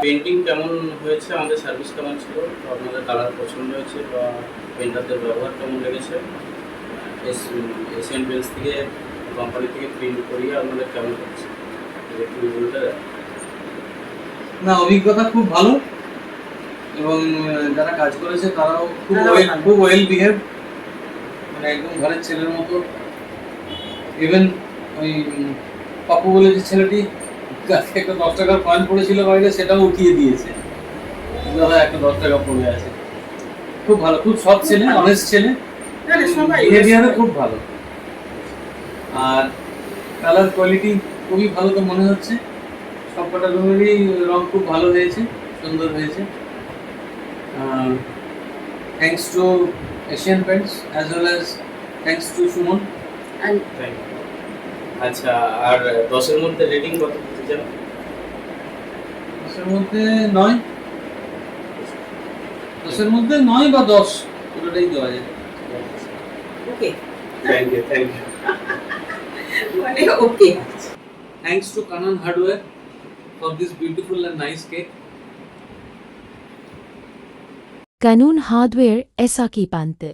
Painting কেমন হয়েছে, আমাদের সার্ভিস কেমন ছিল, তো আপনাদের কালার পছন্দ হয়েছে বা পেন্টারদের ব্যবহার কেমন লেগেছে, এশিয়ান পেন্টস থেকে কোম্পানি থেকে প্রিন্ট করিয়ে আপনাদের কেমন হচ্ছে একটু বলতে। না, অভিজ্ঞতা খুব ভালো এবং যারা কাজ করেছে তারাও খুব ওয়েল বিহেভ, মানে একদম ঘরের ছেলের মতো। ইভেন ওই পাপু বলে যে ছেলেটি গাছে একটা 10 টাকার কয়েন পড়েছিল বাইরে, সেটাও উঠিয়ে দিয়েছে, দাদা একটা 10 টাকা পড়ে আছে। খুব ভালো, খুব সৎ ছেলে, অনেস্ট ছেলে, বিহেভিয়ারও খুব ভালো। আর কালার কোয়ালিটি খুবই ভালো তো মনে হচ্ছে, সবকটা রুমেরই রং খুব ভালো হয়েছে, সুন্দর হয়েছে। Thanks to Asian paints as well as thanks to Suman. আচ্ছা, আর 10-এর মধ্যে রেটিং কত দিতে চান? 10-এর মধ্যে 9, 10-এর মধ্যে 9 বা 10 পুরোটাই দেওয়া যায়। ওকে, থ্যাংক ইউ, থ্যাংক ইউ। মানে ওকে। Thanks to Kanan Hardware for this beautiful and nice cake. কানুন হার্ডওয়্যার এসা কি পান্তে।